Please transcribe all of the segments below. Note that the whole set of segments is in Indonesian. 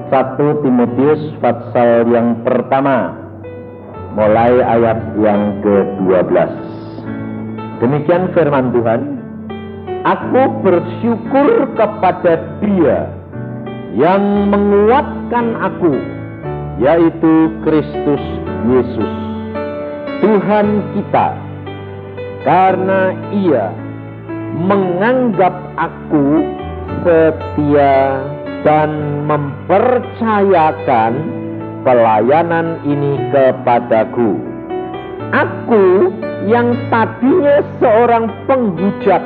1 Timotius pasal yang pertama, mulai ayat yang ke-12. Demikian firman Tuhan. Aku bersyukur kepada Dia yang menguatkan aku, yaitu Kristus Yesus, Tuhan kita, karena Ia menganggap aku setia dan mempercayakan pelayanan ini kepadaku. Aku yang tadinya seorang penghujat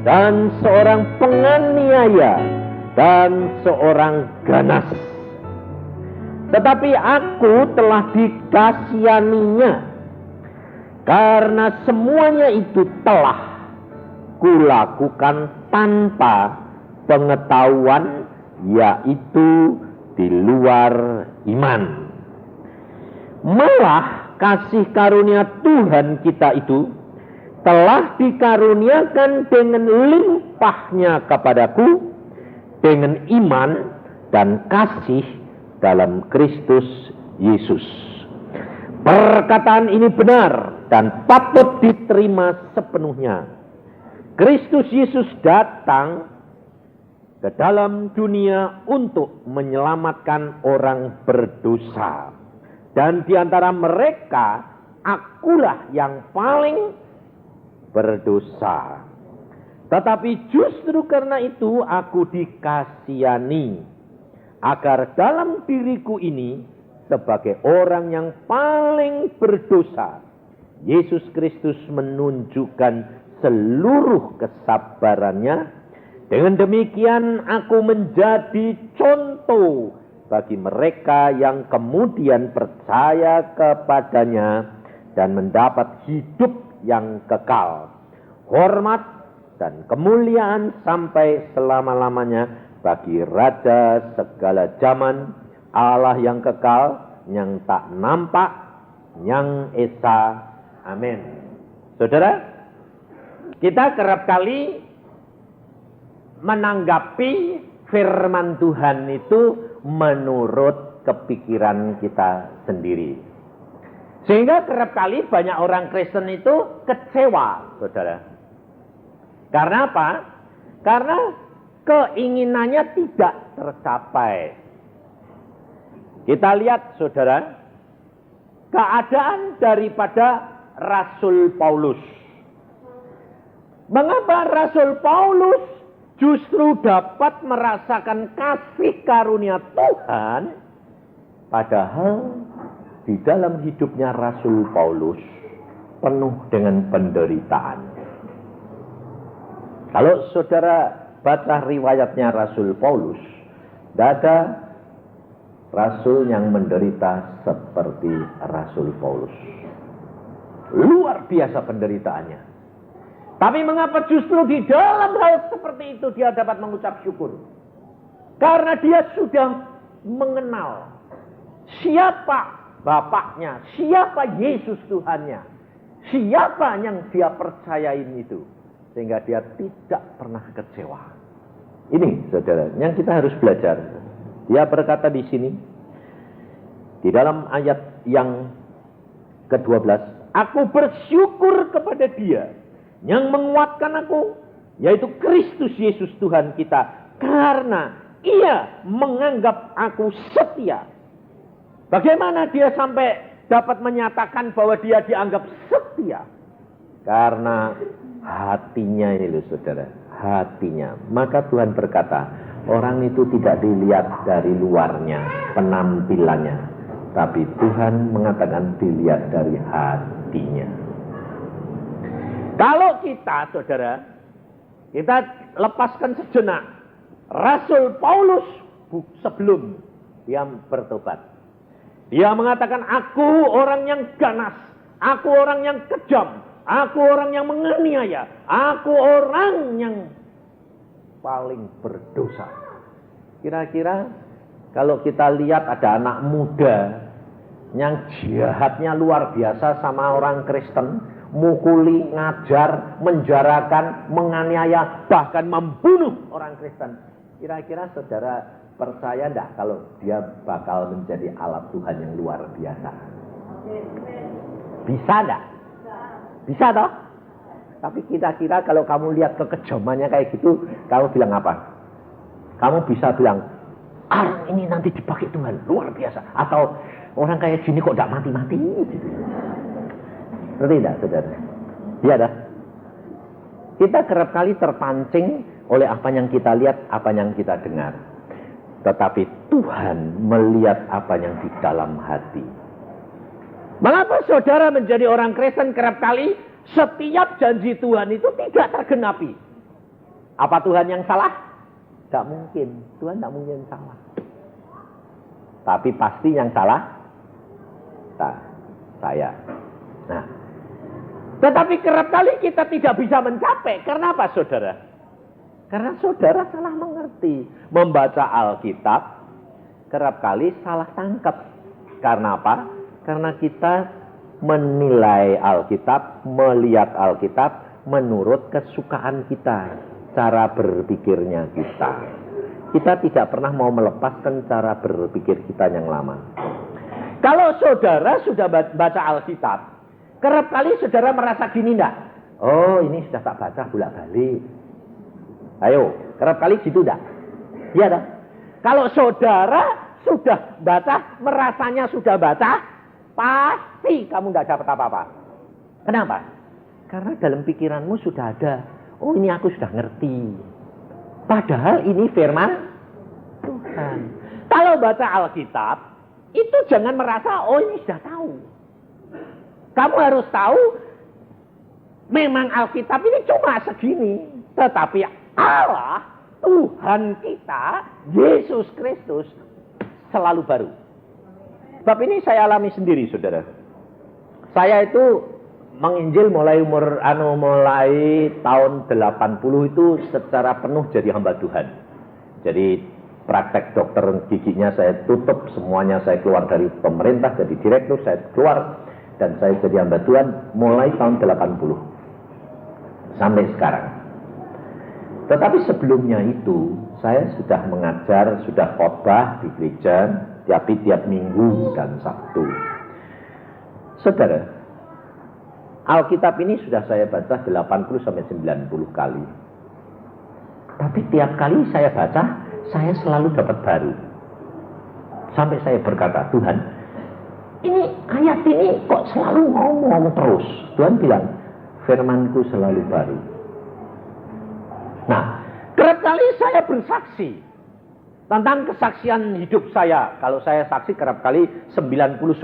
dan seorang penganiaya dan seorang ganas, tetapi aku telah dikasihaninya, karena semuanya itu telah kulakukan tanpa pengetahuan, yaitu di luar iman. Malah kasih karunia Tuhan kita itu telah dikaruniakan dengan limpahnya kepadaku dengan iman dan kasih dalam Kristus Yesus. Perkataan ini benar dan patut diterima sepenuhnya. Kristus Yesus datang ke dalam dunia untuk menyelamatkan orang berdosa. Dan di antara mereka, akulah yang paling berdosa. Tetapi justru karena itu aku dikasihani, agar dalam diriku ini, sebagai orang yang paling berdosa, Yesus Kristus menunjukkan seluruh kesabarannya. Dengan demikian aku menjadi contoh bagi mereka yang kemudian percaya kepadanya dan mendapat hidup yang kekal, hormat dan kemuliaan sampai selama-lamanya bagi Raja segala zaman, Allah yang kekal, yang tak nampak, yang esa. Amin. Saudara, kita kerap kali menanggapi firman Tuhan itu menurut kepikiran kita sendiri. Sehingga kerap kali banyak orang Kristen itu kecewa, saudara. Karena apa? Karena keinginannya tidak tercapai. Kita lihat, saudara, keadaan daripada Rasul Paulus. Mengapa Rasul Paulus justru dapat merasakan kasih karunia Tuhan, padahal di dalam hidupnya Rasul Paulus penuh dengan penderitaan. Kalau saudara baca riwayatnya Rasul Paulus, tidak ada rasul yang menderita seperti Rasul Paulus. Luar biasa penderitaannya. Tapi mengapa justru di dalam hal seperti itu dia dapat mengucap syukur? Karena dia sudah mengenal siapa Bapaknya, siapa Yesus Tuhannya, siapa yang dia percayain itu. Sehingga dia tidak pernah kecewa. Ini saudara, yang kita harus belajar. Dia berkata di sini, di dalam ayat yang ke-12, aku bersyukur kepada Dia yang menguatkan aku, yaitu Kristus Yesus Tuhan kita, karena Ia menganggap aku setia. Bagaimana dia sampai dapat menyatakan bahwa dia dianggap setia? Karena hatinya ini loh saudara, hatinya. Maka Tuhan berkata, orang itu tidak dilihat dari luarnya, penampilannya, tapi Tuhan mengatakan dilihat dari hatinya. Kalau kita, saudara, kita lepaskan sejenak Rasul Paulus sebelum dia bertobat. Dia mengatakan, aku orang yang ganas, aku orang yang kejam, aku orang yang menganiaya, aku orang yang paling berdosa. Kira-kira kalau kita lihat ada anak muda yang jahatnya luar biasa sama orang Kristen, mukuli, ngajar, menjarakan, menganiaya, bahkan membunuh orang Kristen. Kira-kira saudara Percaya enggak kalau dia bakal menjadi alat Tuhan yang luar biasa? Bisa enggak? Bisa toh? Tapi kira-kira kalau kamu lihat kekejamannya kayak gitu, kamu bilang apa? Kamu bisa bilang, orang ini nanti dipakai Tuhan, luar biasa. Atau orang kayak gini kok enggak mati-mati gitu. Ngerti enggak, saudara? Iya dah. Kita kerap kali terpancing oleh apa yang kita lihat, apa yang kita dengar. Tetapi Tuhan melihat apa yang di dalam hati. Mengapa saudara menjadi orang Kristen kerap kali setiap janji Tuhan itu tidak tergenapi? Apa Tuhan yang salah? Tidak mungkin. Tuhan tidak mungkin salah. Tapi pasti yang salah saya. Nah, tetapi kerap kali kita tidak bisa mencapai. Karena apa, saudara? Karena saudara salah mengerti. Membaca Alkitab kerap kali salah tangkap. Karena apa? Karena kita menilai Alkitab, melihat Alkitab menurut kesukaan kita, cara berpikirnya kita. Kita tidak pernah mau melepaskan cara berpikir kita yang lama. Kalau saudara sudah baca Alkitab, kerap kali saudara merasa gini enggak? Oh, ini sudah tak baca bolak-balik. Ayo, kerap kali gitu enggak? Iya dah. Kalau saudara sudah baca, merasanya sudah baca, pasti kamu tidak dapat apa-apa. Kenapa? Karena dalam pikiranmu sudah ada, oh ini aku sudah ngerti. Padahal ini firman Tuhan. Kalau baca Alkitab, itu jangan merasa, oh ini sudah tahu. Kamu harus tahu, memang Alkitab ini cuma segini. Tetapi Allah, Tuhan kita, Yesus Kristus, selalu baru. Sebab ini saya alami sendiri, saudara. Saya itu menginjil mulai tahun 80 itu secara penuh jadi hamba Tuhan. Jadi praktek dokter giginya saya tutup, semuanya saya keluar dari pemerintah, jadi direktur, saya keluar. Dan saya jadi hamba Tuhan mulai tahun 80. Sampai sekarang. Tetapi sebelumnya itu, saya sudah mengajar, sudah khotbah di gereja, tiap minggu dan Sabtu. Saudara, Alkitab ini sudah saya baca 80-90 kali. Tapi tiap kali saya baca, saya selalu dapat baru. Sampai saya berkata, Tuhan, ini ayat ini kok selalu ngomong terus. Tuhan bilang, firmanku selalu baru. Nah, kerap kali saya bersaksi tentang kesaksian hidup saya. Kalau saya saksi kerap kali 99%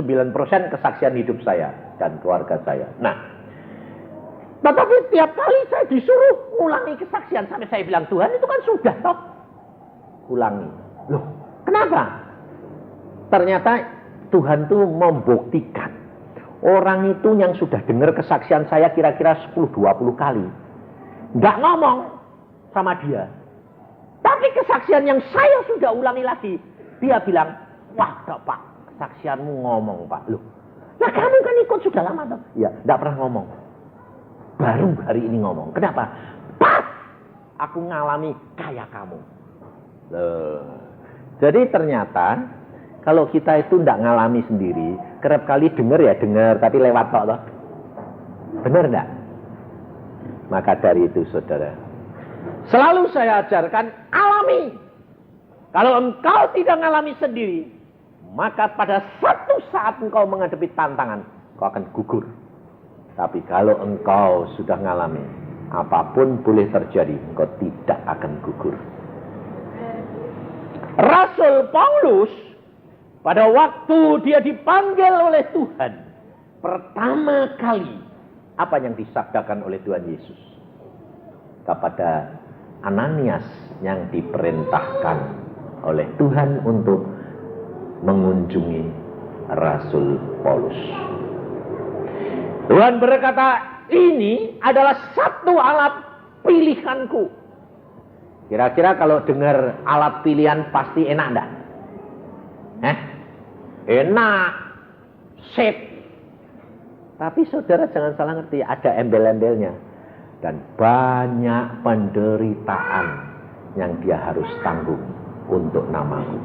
kesaksian hidup saya dan keluarga saya. Nah, tetapi tiap kali saya disuruh ulangi kesaksian sampai saya bilang, Tuhan itu kan sudah toh. Ulangi. Loh, kenapa? Ternyata Tuhan itu membuktikan orang itu yang sudah dengar kesaksian saya kira-kira 10-20 kali nggak ngomong sama dia. Tapi kesaksian yang saya sudah ulangi lagi, dia bilang, wah Pak, kesaksianmu ngomong Pak. Loh, nah kamu kan ikut sudah lama toh? Ya, enggak pernah ngomong. Baru hari ini ngomong. Kenapa? Pas aku ngalami kayak kamu. Loh. Jadi ternyata kalau kita itu enggak ngalami sendiri, kerap kali dengar ya dengar, tapi lewat tok toh. Benar enggak? Maka dari itu saudara, selalu saya ajarkan, alami. Kalau engkau tidak ngalami sendiri, maka pada satu saat engkau menghadapi tantangan, engkau akan gugur. Tapi kalau engkau sudah ngalami, apapun boleh terjadi, engkau tidak akan gugur. Rasul Paulus, pada waktu dia dipanggil oleh Tuhan, pertama kali, apa yang disabdakan oleh Tuhan Yesus kepada Ananias yang diperintahkan oleh Tuhan untuk mengunjungi Rasul Paulus. Tuhan berkata, ini adalah satu alat pilihanku. Kira-kira kalau dengar alat pilihan pasti enak enggak? Enak. Sip. Tapi saudara jangan salah ngerti, ada embel-embelnya. Dan banyak penderitaan yang dia harus tanggung. untuk namaku.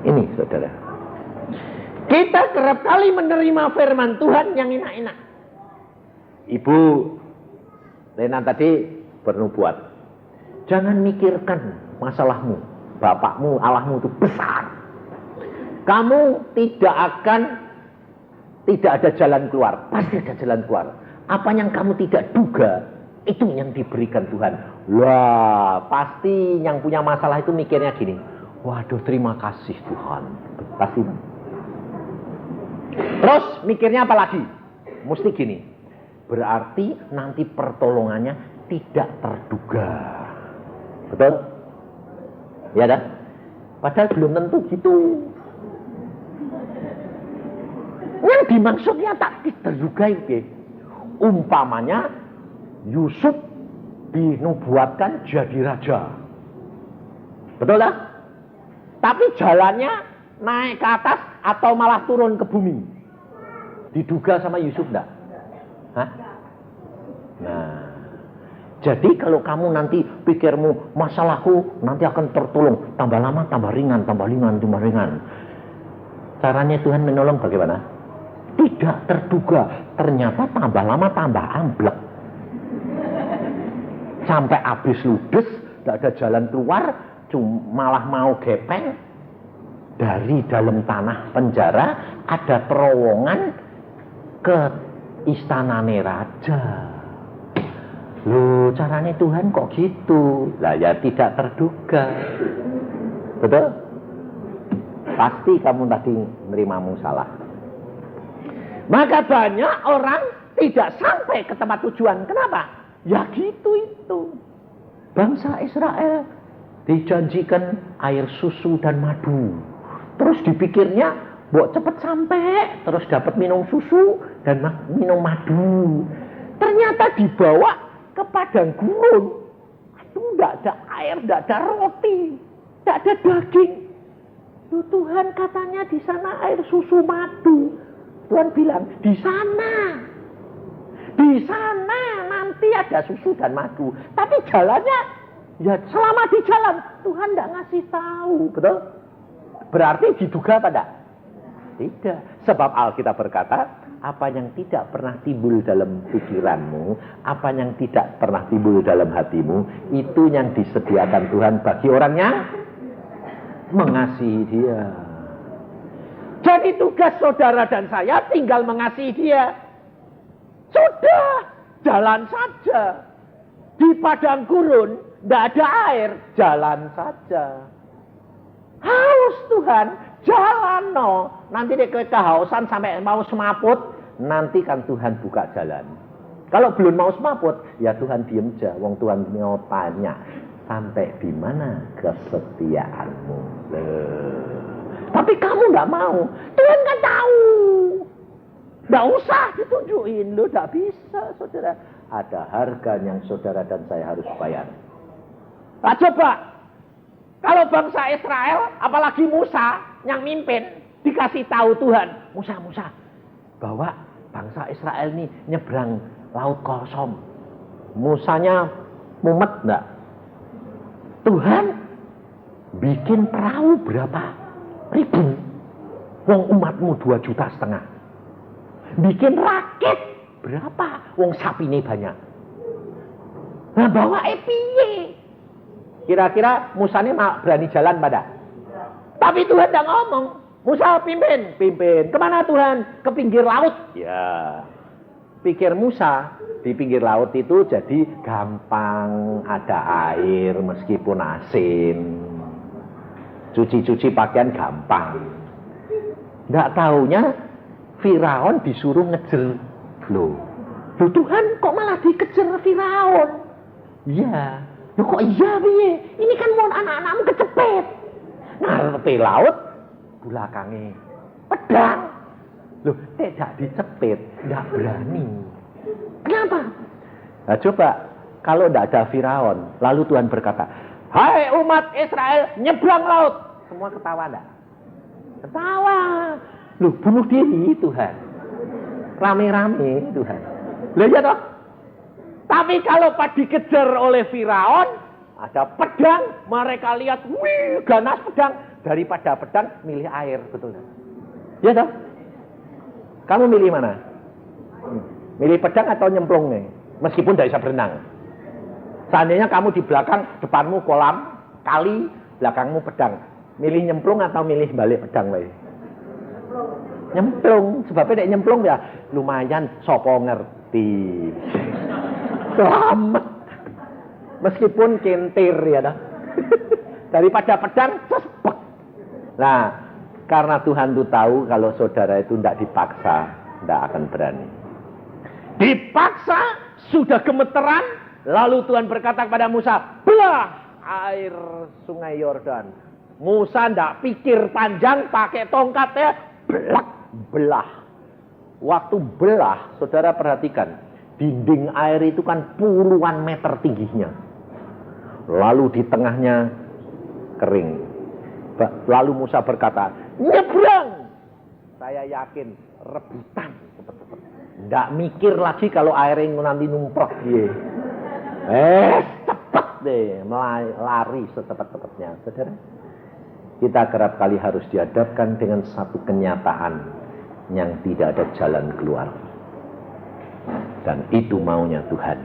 Ini saudara, kita kerap kali menerima firman Tuhan yang enak-enak. Ibu Lena tadi bernubuat, jangan mikirkan masalahmu, bapakmu, Allahmu itu besar. Kamu tidak ada jalan keluar, pasti ada jalan keluar. Apa yang kamu tidak duga, itu yang diberikan Tuhan. Wah, pasti yang punya masalah itu mikirnya gini, waduh terima kasih Tuhan. Pasti. Terus mikirnya apa lagi? Mesti gini, berarti nanti pertolongannya tidak terduga. Betul? Ya dah? Padahal belum tentu gitu. Yang dimaksudnya tak terduga itu. Umpamanya Yusuf dinubuatkan jadi raja. Betul lah? Tapi jalannya naik ke atas atau malah turun ke bumi. Diduga sama Yusuf enggak? Hah? Nah, jadi kalau kamu nanti pikirmu masalahku nanti akan tertolong, tambah lama tambah ringan, tambah ringan. Caranya Tuhan menolong bagaimana? Tidak terduga, ternyata tambah lama tambah amblek. Sampai habis ludes, tidak ada jalan keluar, malah mau gepeng. Dari dalam tanah penjara ada terowongan ke istanane raja. Loh, caranya Tuhan kok gitu? Lah ya tidak terduga. Betul? Pasti kamu tadi nerimamu salah. Maka banyak orang tidak sampai ke tempat tujuan. Kenapa? Ya gitu itu. Bangsa Israel dijanjikan air susu dan madu. Terus dipikirnya, buat cepat sampai, terus dapat minum susu dan minum madu. Ternyata dibawa ke padang gurun. Itu tidak ada air, tidak ada roti, tidak ada daging. Loh, Tuhan katanya di sana air susu madu. Tuhan bilang, di sana nanti ada susu dan madu. Tapi jalannya, ya selama di jalan, Tuhan tidak ngasih tahu. Betul? Berarti diduga apa tidak? Tidak. Sebab Alkitab berkata, apa yang tidak pernah timbul dalam pikiranmu, apa yang tidak pernah timbul dalam hatimu, itu yang disediakan Tuhan bagi orang yang mengasihi Dia. Jadi tugas saudara dan saya tinggal mengasihi Dia. Sudah, jalan saja. Di padang gurun, tidak ada air, jalan saja. Haus Tuhan, jalan no. Nanti dia kehausan sampai mau semaput, nanti kan Tuhan buka jalan. Kalau belum mau semaput, ya Tuhan diem aja. Wong Tuhan mau tanya, sampai di mana kesetiaanmu? Tapi kamu nggak mau. Tuhan nggak tahu. Nggak usah ditunjukin. Lo nggak bisa, saudara. Ada harga yang saudara dan saya harus bayar. Nah, coba. Kalau bangsa Israel, apalagi Musa yang mimpin, dikasih tahu Tuhan. Musa, bawa bangsa Israel ini nyebrang laut kosong. Musanya mumet enggak? Tuhan bikin perahu berapa ribu? Wong umatmu 2,5 juta. Bikin rakit berapa? Wong sapine banyak. Nah, bawa piye? Kira-kira Musa ini berani jalan pada? Tapi Tuhan tidak ngomong. Musa pimpin. Kemana Tuhan? Ke pinggir laut. Ya. Pikir Musa di pinggir laut itu jadi gampang, ada air meskipun asin. Cuci pakaian gampang. Tidak taunya Firaun disuruh ngejar. Loh Tuhan kok malah dikejar Firaun? Iya. Loh kok iya piye? Ini kan mau anak-anakmu kecepet. Ngarepe laut, belakangnya pedang. Loh, tidak dicepet, tidak berani. Kenapa? Nah, coba kalau tidak ada Firaun, lalu Tuhan berkata, "Hai umat Israel, nyebrang laut." Semua ketawa enggak? Ketawa. Loh, bunuh diri Tuhan. Rame-rame Tuhan. Loh ya toh? Tapi kalau dikejar oleh Firaun, Ada pedang, mereka lihat, wih, ganas pedang. Daripada pedang, milih air, betul kan? Ya toh? Kamu milih mana? Milih pedang atau nyemplung nih? Meskipun tidak bisa berenang. Seandainya kamu di belakang, depanmu kolam, kali, belakangmu pedang. Milih nyemplung atau milih balik pedang lagi? Nyemplung. Sebabnya nyemplung ya lumayan sopo ngerti. Selamat. Meskipun kentir ya dah. Daripada pedang, cespek. Nah, karena Tuhan itu tahu kalau saudara itu tidak dipaksa, tidak akan berani. Dipaksa, sudah gemeteran, lalu Tuhan berkata kepada Musa, belah air sungai Yordan. Musa tidak pikir panjang, pakai tongkatnya, belah. Waktu belah, saudara perhatikan, dinding air itu kan puluhan meter tingginya. Lalu di tengahnya kering. Lalu Musa berkata, nyebrang. Saya yakin rebutan cepet-cepet. Nggak mikir lagi kalau airnya nanti numprok dia. Cepet deh, lari secepat-cepatnya. Saudara, kita kerap kali harus dihadapkan dengan satu kenyataan yang tidak ada jalan keluar. Dan itu maunya Tuhan.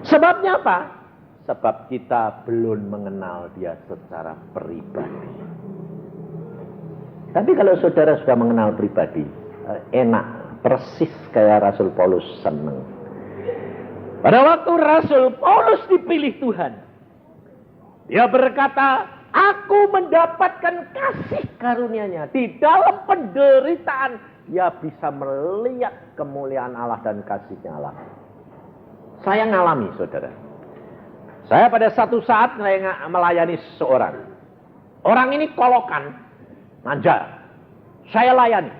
Sebabnya apa? Sebab kita belum mengenal dia secara pribadi. Tapi kalau saudara sudah mengenal pribadi, enak, persis kayak Rasul Paulus senang. Pada waktu Rasul Paulus dipilih Tuhan, dia berkata, aku mendapatkan kasih karunia-Nya. Di dalam penderitaan, dia bisa melihat kemuliaan Allah dan kasih-Nya Allah. Saya ngalami, saudara. Saya pada satu saat melayani seseorang. Orang ini kolokan, manja. Saya layani.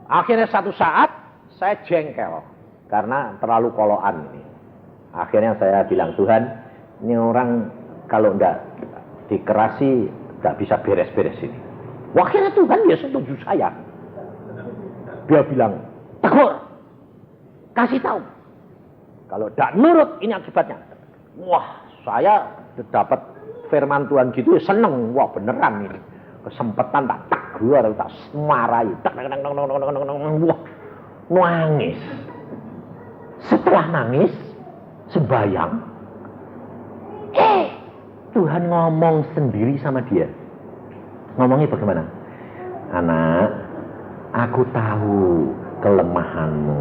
Akhirnya satu saat, saya jengkel. Karena terlalu kolokan ini. Akhirnya saya bilang, Tuhan, ini orang kalau enggak dikerasi, enggak bisa beres-beres ini. Akhirnya Tuhan dia setuju saya. Dia bilang, tegur, kasih tahu. Kalau enggak nurut, ini akibatnya. Wah, saya dapat firman Tuhan gitu, seneng. Wah, beneran ini. Kesempatan tak tegur, tak marahi. Wah, nangis. Setelah nangis, sembayang, Tuhan ngomong sendiri sama dia. Ngomongnya bagaimana? Anak, aku tahu kelemahanmu.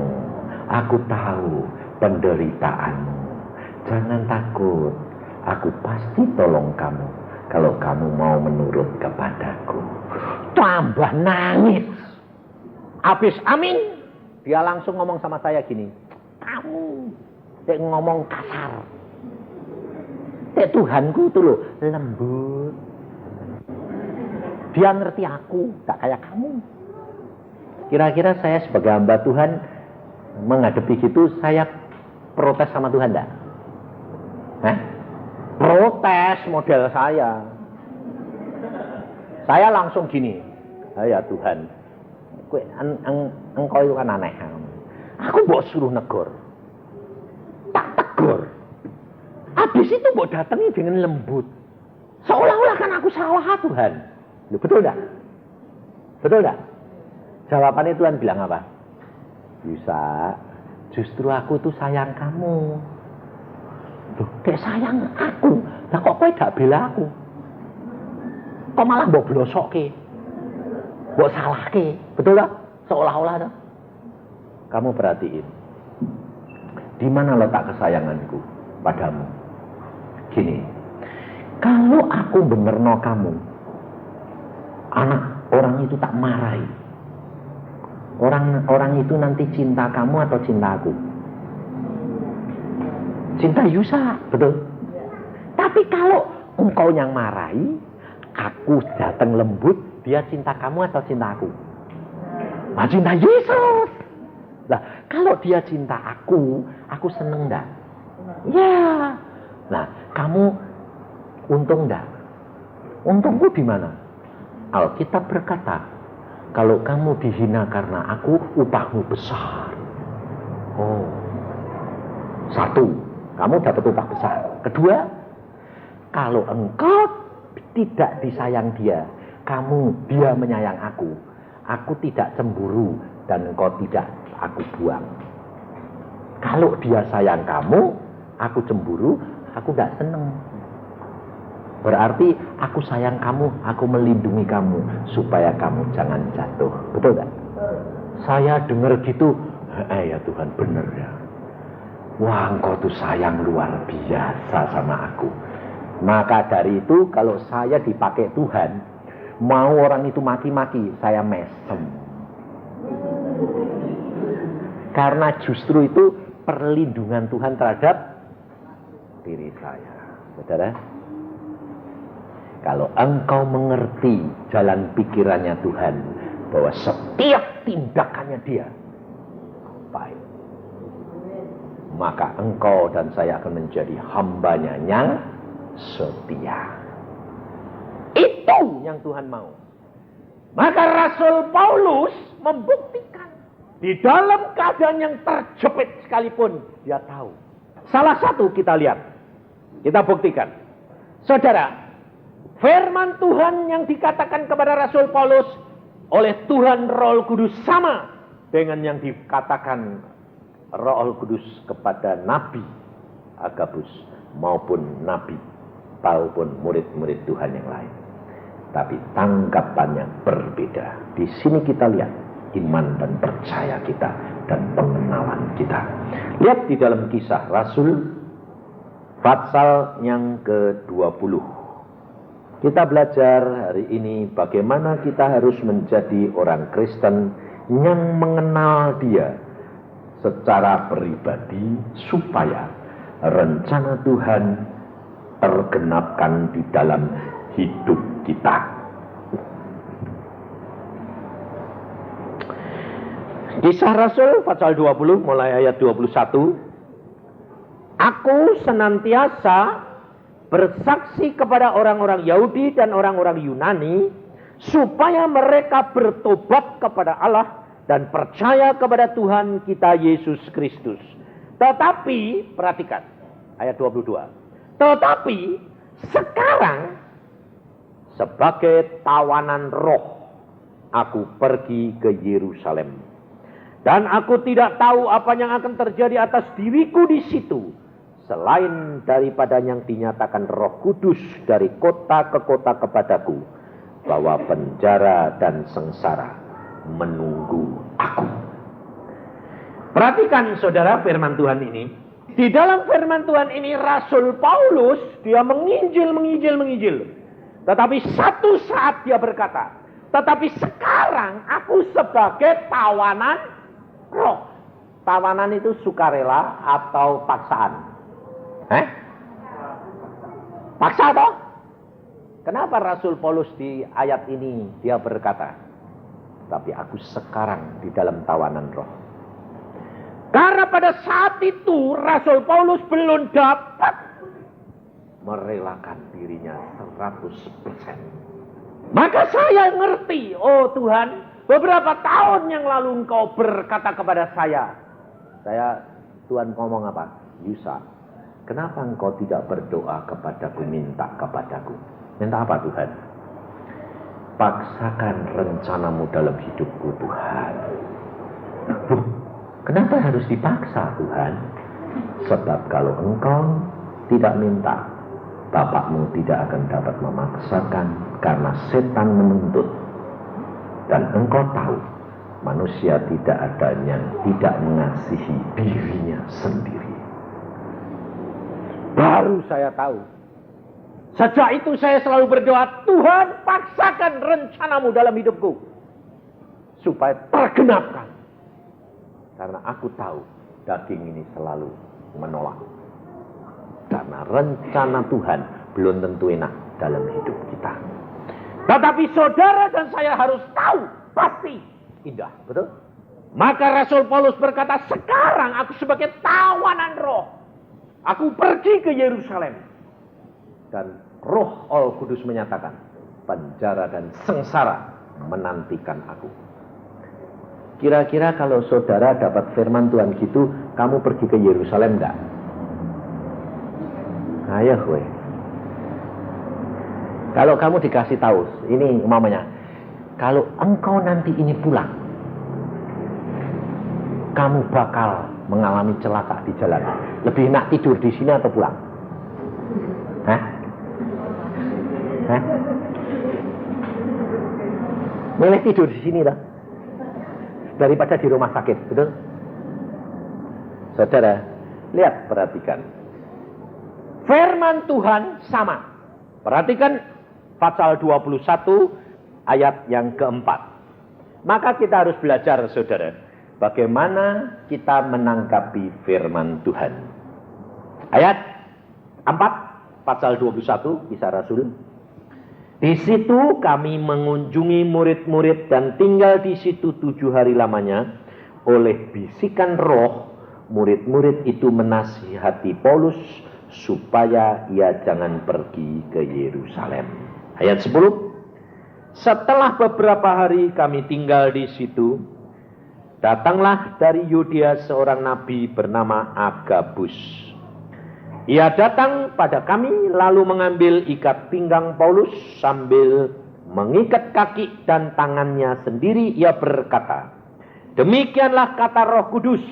Aku tahu penderitaanmu. Jangan takut. Aku pasti tolong kamu. Kalau kamu mau menurut kepadaku. Tambah nangis. Habis amin. Dia langsung ngomong sama saya gini. Kamu ngomong kasar. Tuhanku itu loh lembut. Dia ngerti aku, tak kayak kamu. Kira-kira saya sebagai hamba Tuhan menghadapi gitu, saya protes sama Tuhan enggak? Protes model saya. Saya langsung gini. Ya Tuhan, engkau itu kan aneh. Aku mau suruh negor. Tak tegur. Habis itu mau datangi dengan lembut. Seolah-olah kan aku salah Tuhan. Loh, betul enggak? Betul enggak? Jawabannya Tuhan bilang apa? Yusa, justru aku tuh sayang kamu. Loh, kayak sayang aku. Lah kok kowe gak bela aku? Kok malah mbok blosokke? Mbok salahke. Betul enggak? Seolah-olah tuh. Kamu perhatiin. Di mana letak kesayanganku padamu? Gini, kalau aku benerno kamu, anak orang itu tak marahi. Orang itu nanti cinta kamu atau cinta aku? Cinta Yusa, betul? Tapi kalau engkau yang marahi, aku datang lembut, dia cinta kamu atau cinta aku? Nah, cinta Yesus. Nah, kalau dia cinta aku seneng enggak? Ya. Nah, kamu untung enggak? Untungku di mana? Alkitab berkata, kalau kamu dihina karena aku, upahmu besar. Oh. Satu, kamu dapat upah besar. Kedua, kalau engkau tidak disayang dia menyayang aku. Aku tidak cemburu dan engkau tidak aku buang. Kalau dia sayang kamu, aku cemburu, aku tidak senang. Berarti aku sayang kamu, aku melindungi kamu supaya kamu jangan jatuh. Betul tak? Saya dengar gitu, ya Tuhan, benar ya. Wah, engkau tuh sayang luar biasa sama aku. Maka dari itu kalau saya dipakai Tuhan, mau orang itu maki-maki, saya mesem. Karena justru itu perlindungan Tuhan terhadap diri saya. Saudara, kalau engkau mengerti jalan pikirannya Tuhan, bahwa setiap tindakannya dia baik, maka engkau dan saya akan menjadi hambanya yang setia. Itu yang Tuhan mau. Maka Rasul Paulus membuktikan di dalam keadaan yang terjepit sekalipun dia tahu. Salah satu kita lihat, kita buktikan. Saudara, firman Tuhan yang dikatakan kepada Rasul Paulus oleh Tuhan Roh Kudus sama dengan yang dikatakan Roh Kudus kepada Nabi Agabus maupun Nabi maupun murid-murid Tuhan yang lain. Tapi tanggapannya berbeda. Di sini kita lihat iman dan percaya kita dan pengenalan kita. Lihat di dalam Kisah Rasul pasal yang ke-20. Kita belajar hari ini bagaimana kita harus menjadi orang Kristen yang mengenal Dia secara pribadi supaya rencana Tuhan tergenapkan di dalam hidup kita. Kisah Rasul pasal 20 mulai ayat 21. Aku senantiasa bersaksi kepada orang-orang Yahudi dan orang-orang Yunani supaya mereka bertobat kepada Allah dan percaya kepada Tuhan kita Yesus Kristus. Tetapi, perhatikan ayat 22. Tetapi sekarang sebagai tawanan roh aku pergi ke Yerusalem. Dan aku tidak tahu apa yang akan terjadi atas diriku di situ, selain daripada yang dinyatakan Roh Kudus dari kota ke kota kepadaku, bahwa penjara dan sengsara menunggu aku. Perhatikan saudara firman Tuhan ini. Di dalam firman Tuhan ini Rasul Paulus dia menginjil. Tetapi satu saat dia berkata, tetapi sekarang aku sebagai tawanan roh. Tawanan itu sukarela atau paksaan? Paksa toh? Kenapa Rasul Paulus di ayat ini dia berkata, tapi aku sekarang di dalam tawanan roh? Karena pada saat itu Rasul Paulus belum dapat merelakan dirinya 100%. Maka saya ngerti, oh Tuhan, beberapa tahun yang lalu engkau berkata kepada saya, Tuhan ngomong apa? Yusa, kenapa engkau tidak berdoa kepadaku, minta kepadaku? Minta apa Tuhan? Paksakan rencanamu dalam hidupku Tuhan. Kenapa harus dipaksa Tuhan? Sebab kalau engkau tidak minta, Bapakmu tidak akan dapat memaksakan karena setan menuntut. Dan engkau tahu, manusia tidak ada yang tidak mengasihi dirinya sendiri. Baru saya tahu. Sejak itu saya selalu berdoa, Tuhan paksakan rencanamu dalam hidupku. Supaya tergenapkan. Karena aku tahu daging ini selalu menolak. Karena rencana Tuhan belum tentu enak dalam hidup kita. Tetapi saudara dan saya harus tahu pasti indah, betul? Maka Rasul Paulus berkata, sekarang aku sebagai tawanan roh, aku pergi ke Yerusalem. Dan Roh Al Kudus menyatakan, penjara dan sengsara menantikan aku. Kira-kira kalau saudara dapat firman Tuhan gitu, kamu pergi ke Yerusalem enggak? Ayo gue. Kalau kamu dikasih tahu, ini umpamanya, kalau engkau nanti ini pulang, kamu bakal mengalami celaka di jalan. Lebih enak tidur di sini atau pulang? Hah? Hah? Milih tidur di sini lah, daripada di rumah sakit, betul? Saudara, lihat, perhatikan. Firman Tuhan sama. Perhatikan pasal 21 ayat yang keempat. Maka kita harus belajar, saudara, bagaimana kita menanggapi firman Tuhan. Ayat 4, pasal 21, Kisah Rasul. Di situ kami mengunjungi murid-murid dan tinggal di situ 7 hari lamanya. Oleh bisikan roh, murid-murid itu menasihati Paulus supaya ia jangan pergi ke Yerusalem. Ayat 10. Setelah beberapa hari kami tinggal di situ, datanglah dari Yudea seorang nabi bernama Agabus. Ia datang pada kami lalu mengambil ikat pinggang Paulus sambil mengikat kaki dan tangannya sendiri. Ia berkata, demikianlah kata Roh Kudus,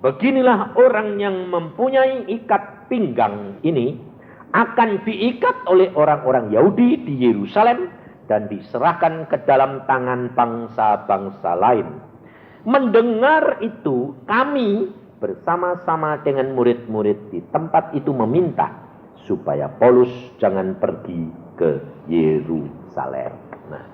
beginilah orang yang mempunyai ikat pinggang ini akan diikat oleh orang-orang Yahudi di Yerusalem dan diserahkan ke dalam tangan bangsa-bangsa lain. Mendengar itu, kami bersama-sama dengan murid-murid di tempat itu meminta supaya Paulus jangan pergi ke Yerusalem. Nah,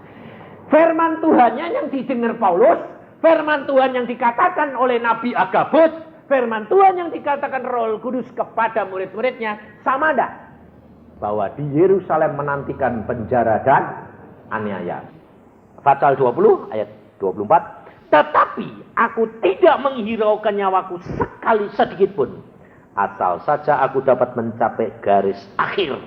firman Tuhannya yang didengar Paulus, firman Tuhan yang dikatakan oleh Nabi Agabus, firman Tuhan yang dikatakan Roh Kudus kepada murid-muridnya, sama enggak? Bahwa di Yerusalem menantikan penjara dan aniaya. Pasal 20 ayat 24. Tetapi aku tidak menghiraukan nyawaku sekali sedikit pun, asal saja aku dapat mencapai garis akhir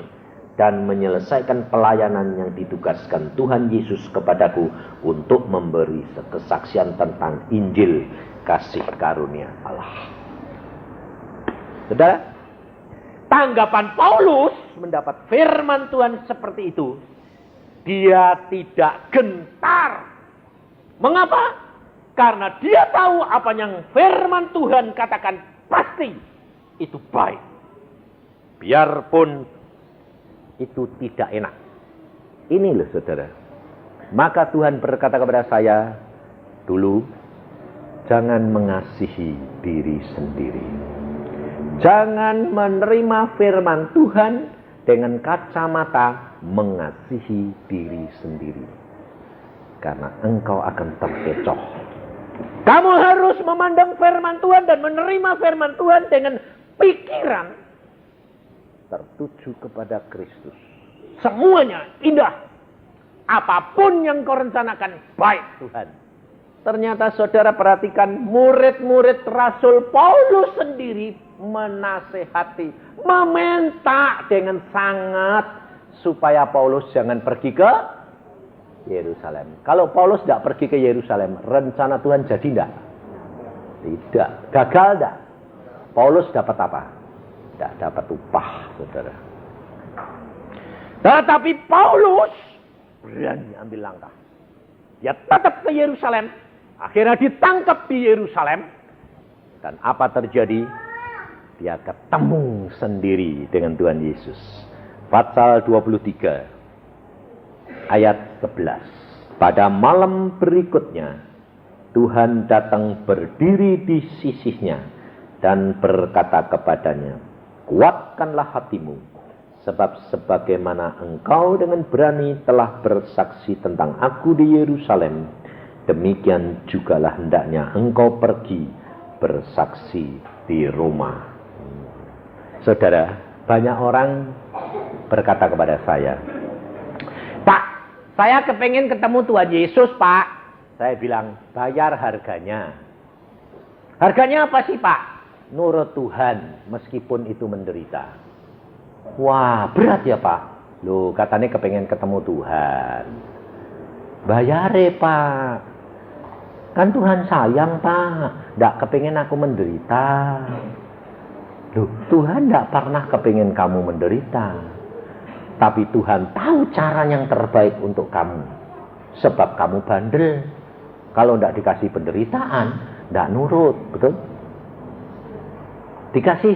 dan menyelesaikan pelayanan yang ditugaskan Tuhan Yesus kepadaku untuk memberi kesaksian tentang Injil kasih karunia Allah. Saudara, tanggapan Paulus mendapat firman Tuhan seperti itu, dia tidak gentar. Mengapa? Karena dia tahu apa yang firman Tuhan katakan pasti itu baik. Biarpun itu tidak enak. Ini loh saudara. Maka Tuhan berkata kepada saya dulu, jangan mengasihi diri sendiri. Jangan menerima firman Tuhan dengan kacamata mengasihi diri sendiri. Karena engkau akan terkecoh. Kamu harus memandang firman Tuhan dan menerima firman Tuhan dengan pikiran tertuju kepada Kristus. Semuanya indah. Apapun yang kau rencanakan baik Tuhan. Ternyata saudara perhatikan, murid-murid Rasul Paulus sendiri menasehati, meminta dengan sangat supaya Paulus jangan pergi ke Yerusalem. Kalau Paulus tidak pergi ke Yerusalem, rencana Tuhan jadi tidak? Tidak. Gagal tidak? Paulus dapat apa? Tidak dapat upah, saudara. Tetapi Paulus berani ambil langkah. Dia tetap ke Yerusalem. Akhirnya ditangkap di Yerusalem. Dan apa terjadi? Dia ketemu sendiri dengan Tuhan Yesus. Pasal 23. Ayat 11. Pada malam berikutnya, Tuhan datang berdiri di sisinya dan berkata kepadanya, kuatkanlah hatimu, sebab sebagaimana engkau dengan berani telah bersaksi tentang aku di Yerusalem, demikian jugalah hendaknya engkau pergi bersaksi di Roma. Saudara, banyak orang berkata kepada saya, Pak, saya kepengen ketemu Tuhan Yesus, Pak. Saya bilang, bayar harganya. Harganya apa sih, Pak? Nurut Tuhan, meskipun itu menderita. Wah, berat ya, Pak? Loh, katanya kepengen ketemu Tuhan. Bayar Pak. Kan Tuhan sayang, Pak. Nggak kepengen aku menderita. Loh, Tuhan nggak pernah kepengen kamu menderita. Tapi Tuhan tahu cara yang terbaik untuk kamu. Sebab kamu bandel. Kalau tidak dikasih penderitaan, tidak nurut, betul? Dikasih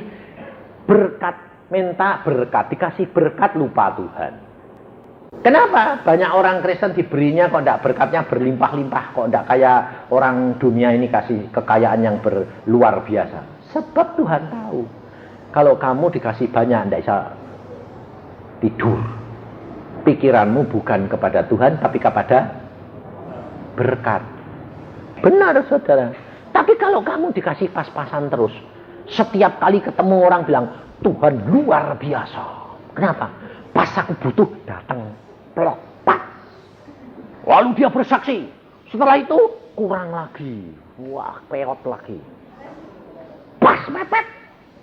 berkat, minta berkat, dikasih berkat lupa Tuhan. Kenapa banyak orang Kristen diberinya kok tidak berkatnya berlimpah-limpah, kok tidak kayak orang dunia ini kasih kekayaan yang luar biasa? Sebab Tuhan tahu kalau kamu dikasih banyak tidak bisa tidur. Pikiranmu bukan kepada Tuhan tapi kepada berkat. Benar saudara. Tapi kalau kamu dikasih pas-pasan terus, setiap kali ketemu orang bilang Tuhan luar biasa. Kenapa? Pas aku butuh datang, plok, pas. Lalu dia bersaksi. Setelah itu kurang lagi. Wah, peot lagi. Pas mepet,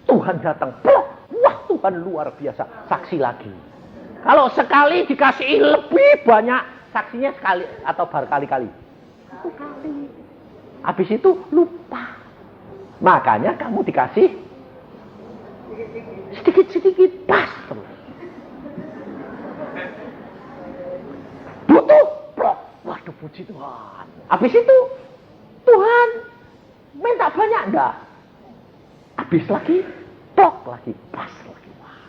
Tuhan datang, plok. Wah, Tuhan luar biasa. Saksi lagi. Kalau sekali dikasih lebih banyak, saksinya sekali atau berkali-kali. Satu kali. Habis itu lupa. Makanya kamu dikasih sedikit-sedikit, pas terus. Butuh, plok. Waduh, puji Tuhan. Habis itu Tuhan minta banyak enggak? Habis lagi, plok lagi, pas lagi. Wah,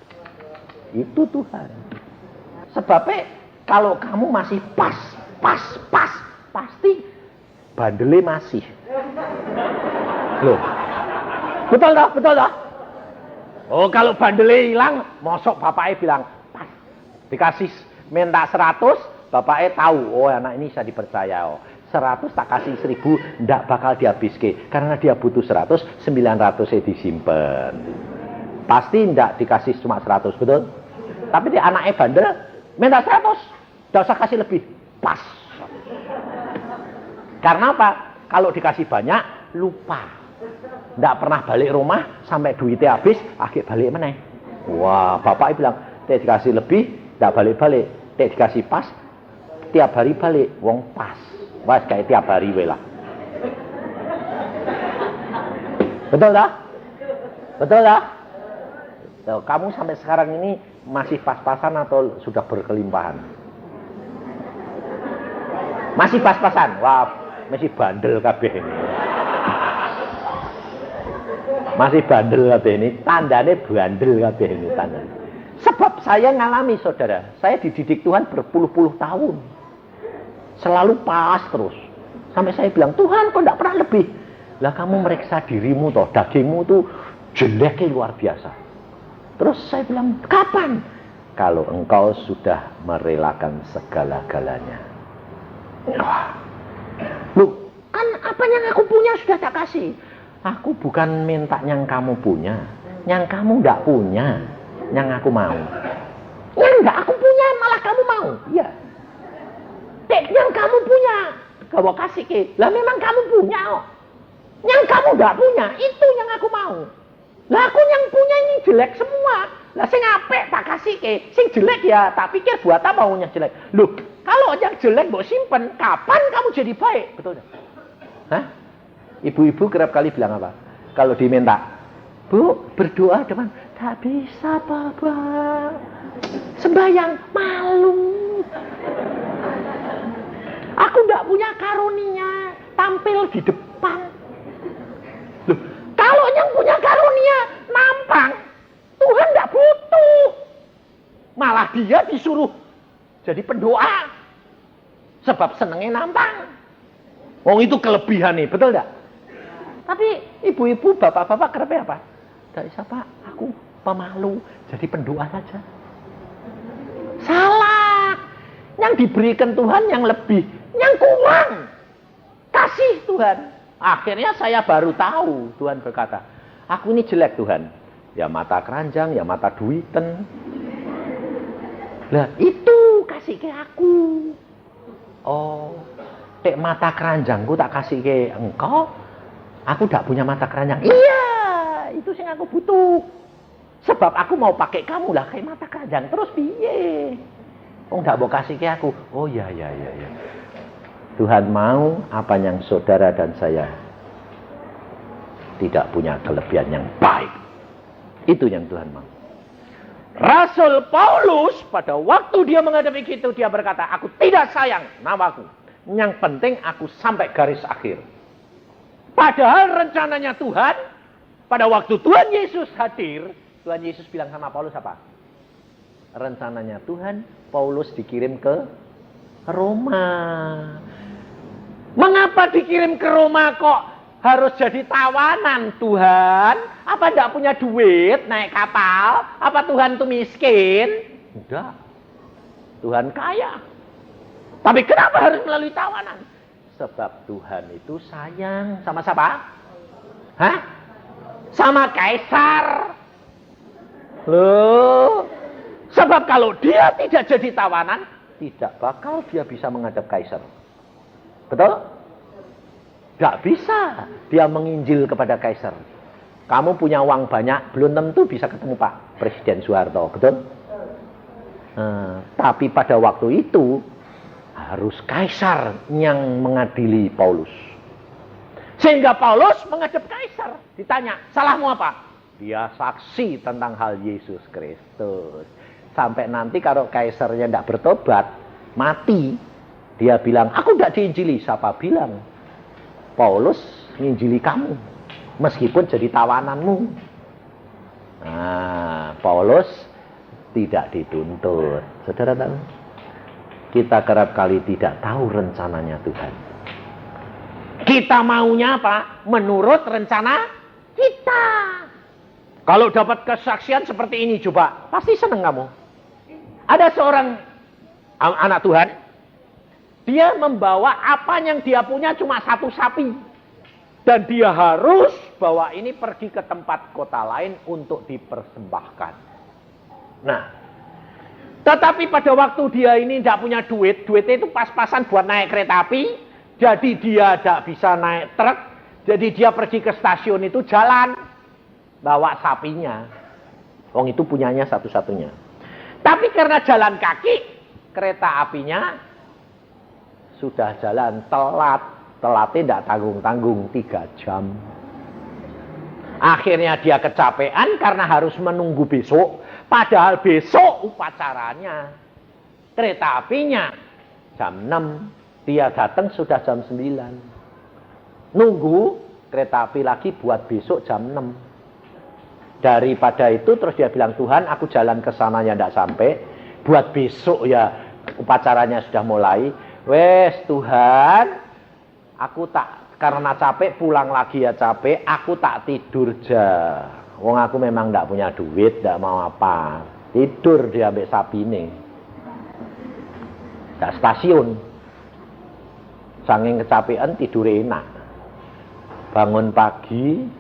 itu Tuhan. Sebabnya kalau kamu masih pas, pasti bandele masih. Loh, betul dah. Oh, kalau bandele hilang, mosok bapaknya bilang pas. Dikasih minta 100, bapaknya tahu, oh anak ini bisa dipercaya. Oh, 100 tak kasih 1000, ndak bakal dihabiske. Karena dia butuh 100, 900 disimpan. Pasti ndak dikasih cuma 100, betul? Tapi dia anaknya bandel, minta 100, ndak usah kasih lebih, pas. Karena apa? Kalau dikasih banyak, lupa. Nggak pernah balik rumah sampai duitnya habis, akhir balik meneh. Wah, bapaknya bilang, "Teh dikasih lebih, nggak balik-balik. Teh dikasih pas, tiap hari balik, wong pas." Wah, kayak tiap hari welah. Betul dah? Betul dah? Tuh, kamu sampai sekarang ini masih pas-pasan atau sudah berkelimpahan? Masih pas-pasan. Wah, masih bandel kabeh ini. Masih bandel kabeh ini, tandanya bandel kabeh ini tandanya. Sebab saya ngalami saudara, saya dididik Tuhan berpuluh-puluh tahun. Selalu pas terus. Sampai saya bilang, Tuhan kok enggak pernah lebih? Lah kamu meriksa dirimu toh, dagingmu tuh jeleknya luar biasa. Terus saya bilang, kapan? Kalau engkau sudah merelakan segala-galanya. Wah. Loh, kan apa yang aku punya sudah tak kasih. Aku bukan minta yang kamu punya, yang kamu enggak punya, yang aku mau. Yang enggak aku punya malah kamu mau. Iya. Yang kamu punya, kamu kasih ke. Lah memang kamu punya kok. Yang kamu enggak punya, itu yang aku mau. Lah aku yang punya ini jelek semua. Lah sing apik tak kasih ke. Sing jelek ya tak pikir buat apa maunya jelek. Loh, kalau yang jelek mbok simpen, kapan kamu jadi baik? Betul enggak? Hah? Ibu-ibu kerap kali bilang apa? Kalau diminta, Bu, berdoa depan, tak bisa Bapak. Sembahyang, malu. Aku enggak punya karunia tampil di depan. Loh, kalau yang punya karunia nampang, Tuhan enggak butuh. Malah dia disuruh jadi pendoa. Sebab senengnya nampang. Oh, itu kelebihan nih, betul enggak? Tapi ibu-ibu, bapak-bapak kerap apa? Enggak bisa Pak, aku pemalu, jadi pendoa saja. Salah. Yang diberikan Tuhan yang lebih, yang kurang. Kasih Tuhan. Akhirnya saya baru tahu, Tuhan berkata, aku ini jelek Tuhan. Ya mata keranjang, ya mata duiten. Lah itu kasih ke aku. Oh, tek mata keranjangku tak kasih ke engkau. Aku tidak punya mata keranjang. Iya, itu yang aku butuh. Sebab aku mau pakai kamu lah kayak mata keranjang. Terus piye? Oh, tidak mau kasih ke aku. Oh ya. Tuhan mau apa yang saudara dan saya tidak punya kelebihan yang baik. Itu yang Tuhan mau. Rasul Paulus pada waktu dia menghadapi itu, dia berkata, aku tidak sayang namaku. Yang penting aku sampai garis akhir. Padahal rencananya Tuhan, pada waktu Tuhan Yesus hadir, Tuhan Yesus bilang sama Paulus apa? Rencananya Tuhan, Paulus dikirim ke Roma. Mengapa dikirim ke Roma kok harus jadi tawanan Tuhan? Apa tidak punya duit naik kapal? Apa Tuhan itu miskin? Tidak. Tuhan kaya. Tapi kenapa harus melalui tawanan? Sebab Tuhan itu sayang sama siapa? Hah? Sama kaisar. Loh. Sebab kalau dia tidak jadi tawanan, tidak bakal dia bisa menghadap kaisar. Betul? Gak bisa dia menginjil kepada kaisar. Kamu punya uang banyak, belum tentu bisa ketemu Pak Presiden Soeharto. Betul? Tapi pada waktu itu harus kaisar yang mengadili Paulus. Sehingga Paulus menghadap kaisar. Ditanya, salahmu apa? Dia saksi tentang hal Yesus Kristus. Sampai nanti kalau kaisarnya tidak bertobat, mati, dia bilang, aku tidak diinjili. Siapa bilang? Paulus menginjili kamu, meskipun jadi tawananmu. Nah, Paulus tidak dituntut. Saudara tahu? Kita kerap kali tidak tahu rencananya Tuhan. Kita maunya apa? Menurut rencana kita. Kalau dapat kesaksian seperti ini coba, pasti senang kamu. Ada seorang anak Tuhan, dia membawa apa yang dia punya cuma satu sapi. Dan dia harus bawa ini pergi ke tempat kota lain untuk dipersembahkan. Nah, tetapi pada waktu dia ini tidak punya duit, duitnya itu pas-pasan buat naik kereta api. Jadi dia tidak bisa naik truk. Jadi dia pergi ke stasiun itu jalan, bawa sapinya. Wong itu punyanya satu-satunya. Tapi karena jalan kaki, kereta apinya sudah jalan telat. Telatnya tidak tanggung-tanggung 3 jam. Akhirnya dia kecapean karena harus menunggu besok. Padahal besok upacaranya. Kereta apinya jam 6. Dia datang sudah jam 9. Nunggu kereta api lagi buat besok jam 6. Daripada itu terus dia bilang, Tuhan aku jalan ke sananya tidak sampai. Buat besok ya upacaranya sudah mulai. Wes Tuhan, aku tak, karena capek pulang lagi ya capek, aku tak tidur ja. Wong aku memang tidak punya duit, tidak mau apa. Tidur dia ambek sapine. Tidak stasiun. Saking kecapean tidur enak. Bangun pagi,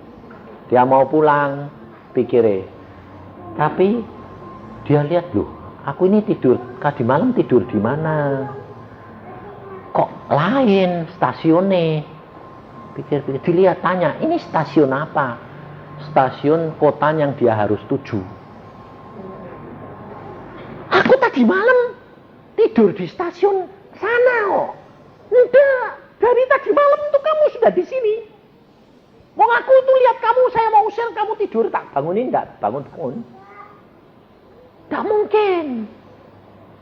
dia mau pulang. Pikirnya, tapi dia lihat loh, aku ini tidur, tadi malam tidur di mana? Kok lain stasiunnya? Pikir-pikir, dilihat tanya, ini stasiun apa? Stasiun kota yang dia harus tuju. Aku tadi malam tidur di stasiun sana kok. Enggak, dari tadi malam itu kamu sudah di sini. Wong aku itu lihat kamu, saya mau usir kamu tidur, tak bangunin enggak? Bangun. Enggak mungkin.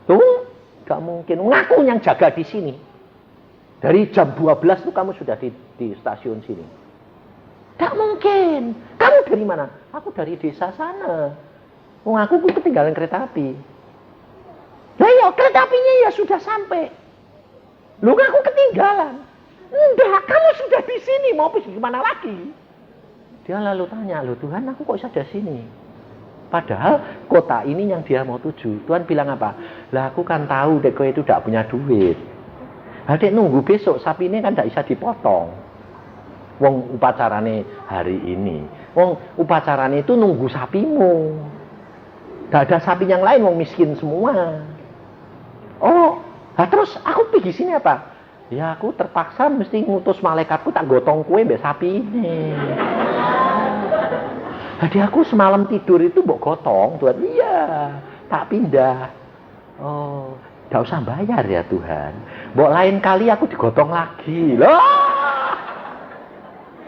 Tuh, enggak mungkin. Ngaku yang jaga di sini. Dari jam 12 tuh kamu sudah di stasiun sini. Enggak mungkin. Kamu dari mana? Aku dari desa sana. Wong aku ketinggalan kereta api. Lah ya kereta apinya ya sudah sampai. Lu ngaku ketinggalan. Enggak, kamu sudah di sini, mau pergi kemana lagi? Dia lalu tanya, loh Tuhan aku kok bisa di sini? Padahal kota ini yang dia mau tuju. Tuhan bilang apa? Lah aku kan tahu dek kowe itu tidak punya duit. Adek nunggu besok, sapi ini kan tidak bisa dipotong. Wong upacarane hari ini. Wong upacarane itu nunggu sapimu. Tidak ada sapi yang lain, wong miskin semua. Oh, nah terus aku pergi sini apa? Ya aku terpaksa mesti ngutus malaikatku tak gotong kue mbak sapi ini. Jadi aku semalam tidur itu mbok gotong Tuhan. Iya, tak pindah. Oh, gak usah bayar ya Tuhan. Mbok lain kali aku digotong lagi. Loh.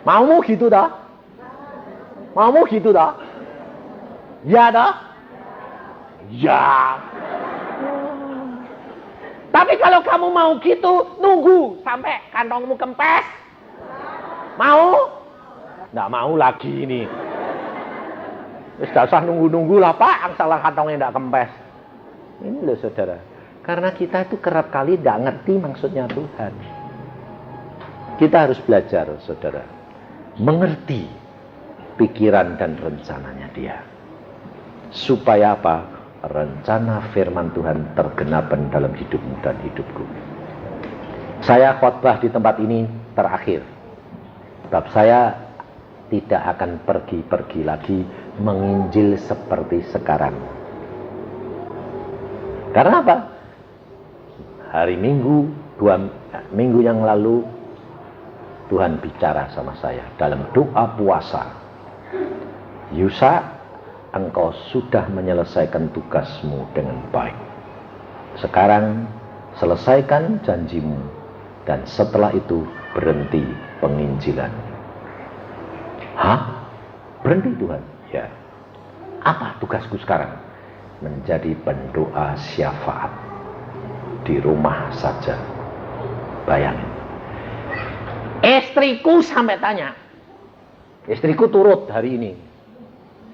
Maumu gitu dah? Maumu gitu dah? Ya dah? Ya. Tapi kalau kamu mau gitu, nunggu sampai kantongmu kempes. Mau? Nggak mau lagi ini. Sudah usah nunggu-nunggu lah Pak, salah kantongnya nggak kempes. Ini loh saudara. Karena kita itu kerap kali nggak ngerti maksudnya Tuhan. Kita harus belajar saudara. Mengerti pikiran dan rencananya Dia. Supaya apa? Rencana firman Tuhan tergenapan dalam hidupmu dan hidupku. Saya khotbah di tempat ini terakhir. Sebab saya tidak akan pergi-pergi lagi menginjil seperti sekarang. Karena apa? Hari Minggu, 2 minggu yang lalu, Tuhan bicara sama saya dalam doa puasa. Yusa, engkau sudah menyelesaikan tugasmu dengan baik. Sekarang selesaikan janjimu dan setelah itu berhenti penginjilan. Hah? Berhenti Tuhan? Ya. Apa tugasku sekarang? Menjadi pendoa syafaat di rumah saja. Bayangin. Istriku sampai tanya. Istriku turut hari ini.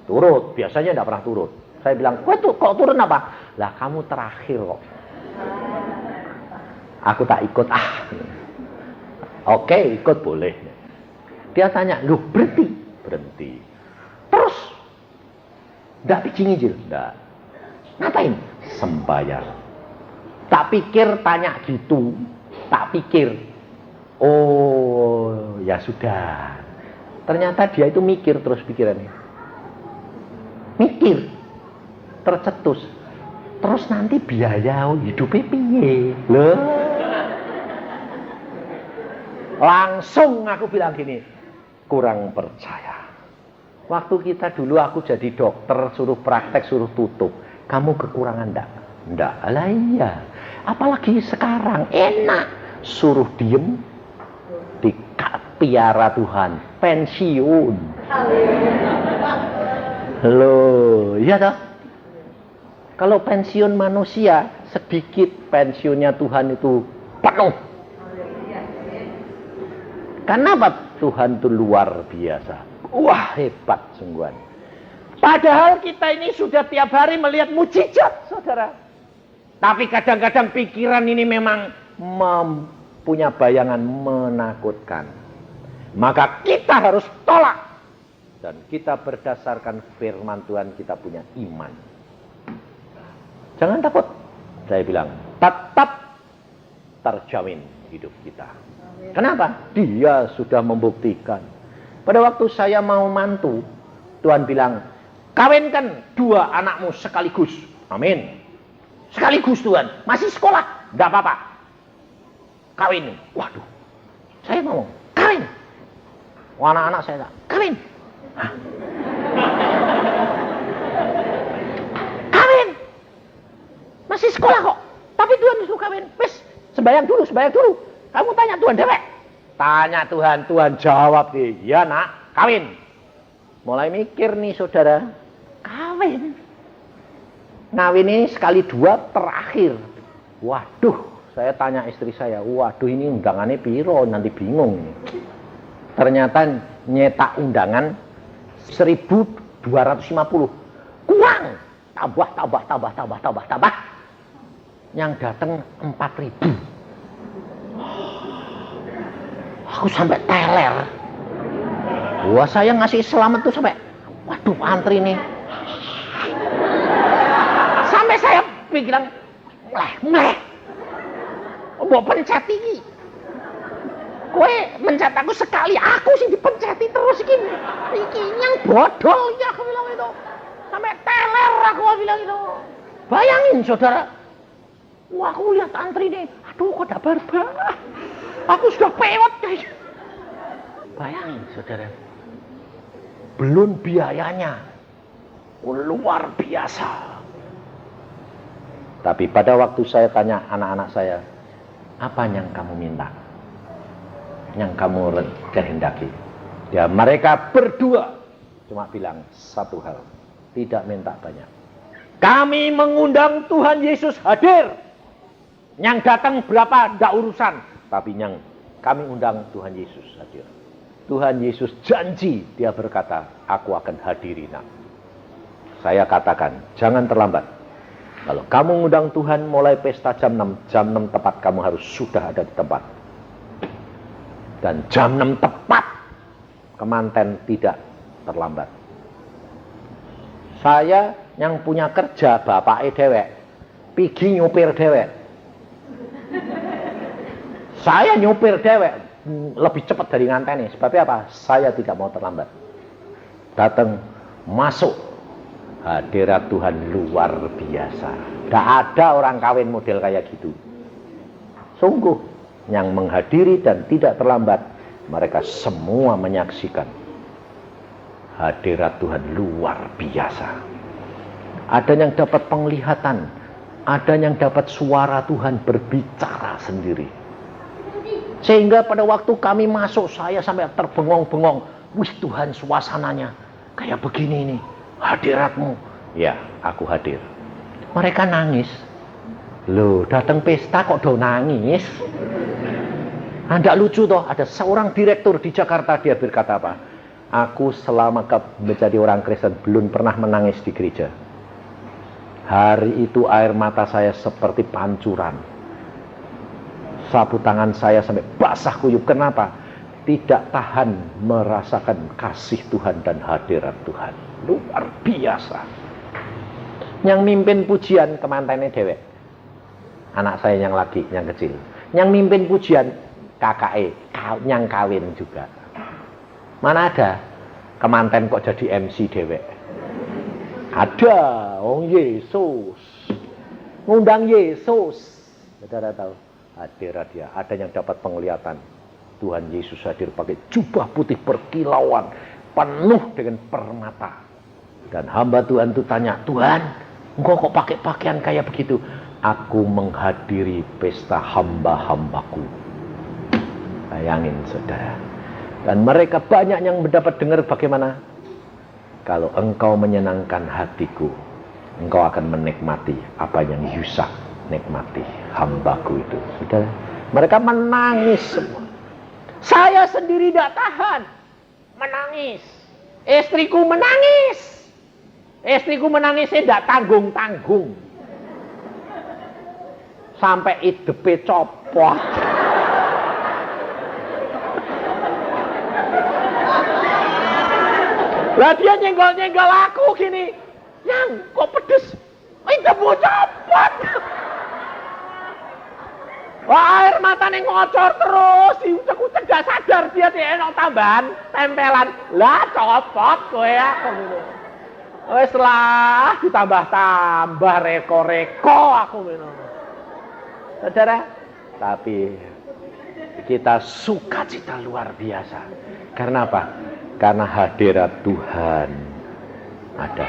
Turut, biasanya tidak pernah turut. Saya bilang, kok turun apa? Lah kamu terakhir kok. Aku tak ikut Oke, ikut boleh. Dia tanya, loh berhenti? Berhenti. Terus? Tidak bikin injil? Tidak. Ngapain? Sembayang. Tak pikir tanya gitu. Tak pikir. Oh, ya sudah. Ternyata dia itu mikir terus pikirannya. Mikir. Tercetus. Terus nanti biaya hidupnya piye? Loh. Langsung aku bilang gini, kurang percaya. Waktu kita dulu aku jadi dokter, suruh praktek, suruh tutup. Kamu kekurangan enggak? Enggak. Lah iya. Apalagi sekarang enak. Suruh diem, piara Tuhan, pensiun. Loh, iya toh? Kalau pensiun manusia sedikit, pensiunnya Tuhan itu penuh. Karena apa? Tuhan itu luar biasa. Wah, hebat sungguhan. Padahal kita ini sudah tiap hari melihat mujizat, saudara. Tapi kadang-kadang pikiran ini memang punya bayangan menakutkan. Maka kita harus tolak. Dan kita berdasarkan firman Tuhan, kita punya iman. Jangan takut. Saya bilang, tetap terjamin hidup kita. Kenapa? Dia sudah membuktikan. Pada waktu saya mau mantu, Tuhan bilang, kawinkan 2 anakmu sekaligus. Amin. Sekaligus Tuhan. Masih sekolah? Tidak apa-apa. Kawin. Waduh. Saya mau kawin. Anak-anak saya tak. Kawin. Hah? Kawin. Masih sekolah kok. Tapi Tuhan suruh kawin. Wes, sembahyang dulu. Kamu tanya Tuhan dewek. Tanya Tuhan, Tuhan jawab deh. Ya nak, kawin. Mulai mikir nih saudara. Kawin. Ngawin ini sekali 2 terakhir. Waduh, saya tanya istri saya. Waduh ini undangannya piro, nanti bingung. Ternyata nyetak undangan 1.250. Kurang. Tambah. Yang datang 4.000. Aku sampai teler. Wah, saya ngasih selamat tuh sampai, waduh antri nih. Sampai saya bilang, mulai. Mau pencet ini. Kowe mencet aku sekali, aku sih dipenceti terus gini. Iki yang bodol ya aku bilang itu. Sampai teler aku bilang itu. Bayangin saudara. Wah, aku lihat antri nih. Aduh, kok ada barbar. Aku sudah pewot guys. Bayangin saudara. Belum biayanya. Luar biasa. Tapi pada waktu saya tanya anak-anak saya, apa yang kamu minta? Yang kamu kehendaki? Ya, mereka berdua cuma bilang satu hal, tidak minta banyak. Kami mengundang Tuhan Yesus hadir. Yang datang berapa tidak urusan, tapi yang kami undang Tuhan Yesus hadir. Tuhan Yesus janji, dia berkata, aku akan hadiri nak. Saya katakan, jangan terlambat. Kalau kamu undang Tuhan mulai pesta jam 6 tepat kamu harus sudah ada di tempat. Dan jam 6 tepat kemanten tidak terlambat. Saya yang punya kerja bapake dewek, pigi nyupir dewek. Saya nyupir dewek lebih cepat dari nganteni. Sebabnya apa? Saya tidak mau terlambat. Datang, masuk. Hadirat Tuhan luar biasa. Tidak ada orang kawin model kayak gitu. Sungguh, yang menghadiri dan tidak terlambat, mereka semua menyaksikan hadirat Tuhan luar biasa. Ada yang dapat penglihatan, ada yang dapat suara Tuhan berbicara sendiri. Sehingga pada waktu kami masuk, saya sampai terbengong-bengong. Wih Tuhan, suasananya kayak begini nih, hadiratmu. Ya, aku hadir. Mereka nangis. Loh, datang pesta kok do nangis? Tidak lucu toh, ada seorang direktur di Jakarta, dia berkata apa? Aku selama menjadi orang Kristen belum pernah menangis di gereja. Hari itu air mata saya seperti pancuran. Sapu tangan saya sampai basah kuyup. Kenapa? Tidak tahan merasakan kasih Tuhan dan hadirat Tuhan. Luar biasa. Yang mimpin pujian kemantennya dewek. Anak saya yang laki, yang kecil. Yang mimpin pujian KKE, yang kawin juga. Mana ada kemanten kok jadi MC dewek? Ada, Yesus. Ngundang Yesus. Saudara tahu, hadirat dia. Ada yang dapat penglihatan. Tuhan Yesus hadir pakai jubah putih berkilauan, penuh dengan permata. Dan hamba Tuhan itu tanya, Tuhan, engkau kok pakai pakaian kayak begitu? Aku menghadiri pesta hamba-hambaku. Bayangin saudara. Dan mereka banyak yang mendapat dengar bagaimana? Kalau engkau menyenangkan hatiku, engkau akan menikmati apa yang Yusak nikmati, hambaku itu. Saudara, mereka menangis semua. Saya sendiri tidak tahan. Menangis. Istriku menangis. Istriku menangis, saya tidak tanggung-tanggung. Sampai idepe copot. Lah dia nyenggol-nyenggol aku gini. Yang kok pedes? Idepe copot. Wah, air matanya ngocor terus. Diucek-ucek gak sadar dia enak tambahan, tempelan. Lah copot kowe aku gitu. Wes lah ditambah-tambah reko-reko aku minum. Saudara, tapi kita sukacita luar biasa. Karena apa? Karena hadirat Tuhan ada.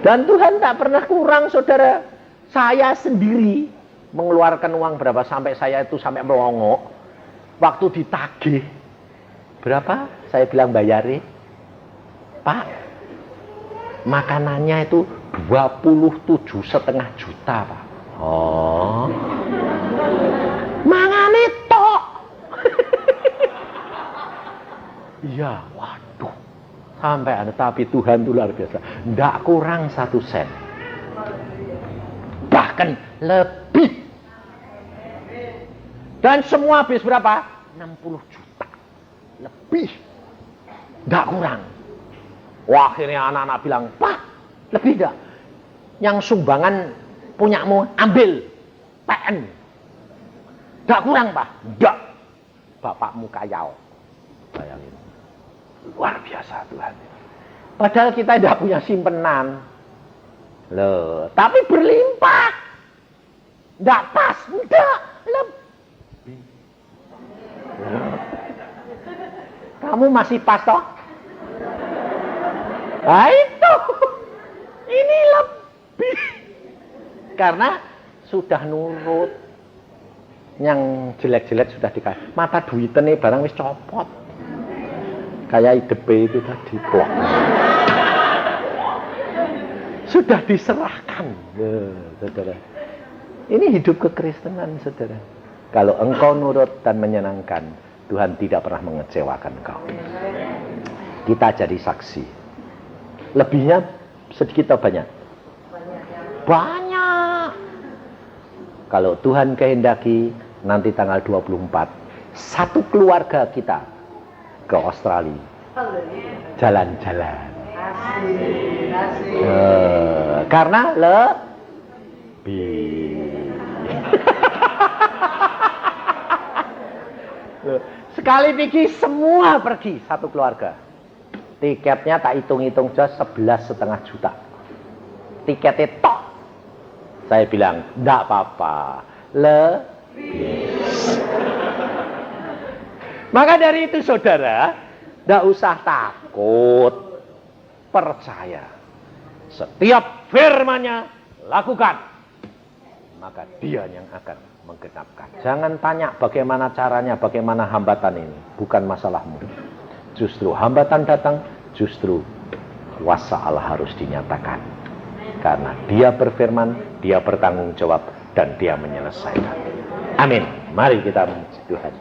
Dan Tuhan tak pernah kurang, saudara. Saya sendiri mengeluarkan uang berapa sampai saya itu sampai melongok. Waktu ditagih berapa? Saya bilang bayari. Pak, makanannya itu 27,5 juta, Pak. Oh, mangane tok. Iya, waduh. Sampai ada, tapi Tuhan itu luar biasa. Tidak kurang 1 sen. Bahkan lebih. Dan semua habis berapa? 60 juta. Lebih. Tidak kurang. Wah, akhirnya anak-anak bilang, Pak, lebih tidak? Yang sumbangan punyamu ambil PN. Tidak kurang, Pak? Tidak. Bapakmu kayal. Bayangin. Luar biasa Tuhan. Padahal kita tidak punya simpenan. Loh, tapi berlimpah. Tidak pas. Tidak. Lebih. Kamu masih pas toh? Nah itu. Ini lebih. Karena sudah nurut. Yang jelek-jelek sudah dikasih. Mata duitnya barang wis copot. Kayak IDP itu tadi blok. Sudah diserahkan. Saudara. Ini hidup kekristenan, saudara. Kalau engkau nurut dan menyenangkan, Tuhan tidak pernah mengecewakan engkau. Kita jadi saksi. Lebihnya sedikit atau banyak? Banyak. Kalau Tuhan kehendaki, nanti tanggal 24, satu keluarga kita ke Australia. Jalan-jalan. Karena lebih. Sekali pergi, semua pergi, satu keluarga. Tiketnya tak hitung-hitung aja 11,5 juta. Tiketnya tok. Saya bilang, enggak apa-apa. Lebih. Maka dari itu saudara, enggak usah takut. Percaya. Setiap firman-Nya lakukan. Maka Dia yang akan menggenapkan. Jangan tanya bagaimana caranya, bagaimana hambatan ini. Bukan masalahmu. Justru hambatan datang, justru kuasa Allah harus dinyatakan. Karena Dia berfirman, Dia bertanggung jawab, dan Dia menyelesaikan. Amin. Mari kita memuji Tuhan.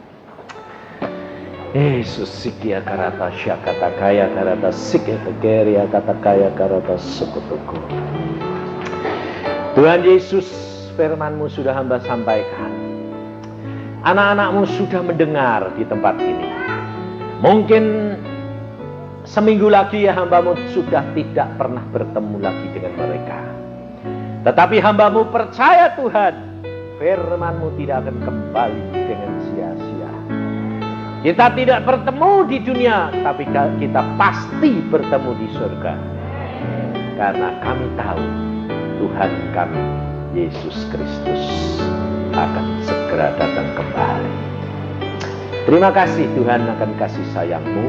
Yesus sikia karata syakata kaya karata sikia tegeria kata kaya karata sekutuku. Tuhan Yesus, firman-Mu sudah hamba sampaikan. Anak-anak-Mu sudah mendengar di tempat ini. Mungkin seminggu lagi ya hamba-Mu sudah tidak pernah bertemu lagi dengan mereka. Tetapi hamba-Mu percaya Tuhan, firman-Mu tidak akan kembali dengan sia-sia. Kita tidak bertemu di dunia, tapi kita pasti bertemu di surga. Karena kami tahu Tuhan kami, Yesus Kristus, akan segera datang kembali. Terima kasih Tuhan akan kasih sayang-Mu,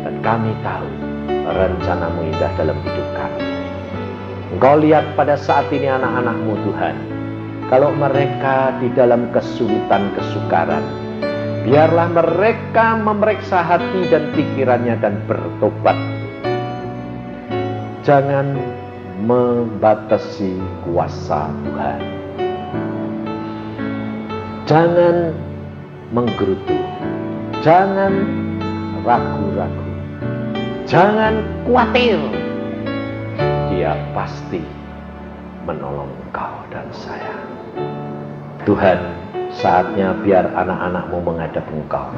dan kami tahu rencana-Mu indah dalam hidup kami. Engkau lihat pada saat ini anak-anak-Mu Tuhan, kalau mereka di dalam kesulitan, kesukaran, biarlah mereka memeriksa hati dan pikirannya dan bertobat. Jangan membatasi kuasa Tuhan. Jangan menggerutu. Jangan ragu-ragu. Jangan khawatir. Dia pasti menolong engkau dan saya. Tuhan, saatnya biar anak-anak-Mu menghadap Engkau.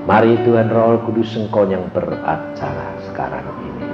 Mari Tuhan Roh Kudus Engkau yang beracara sekarang ini.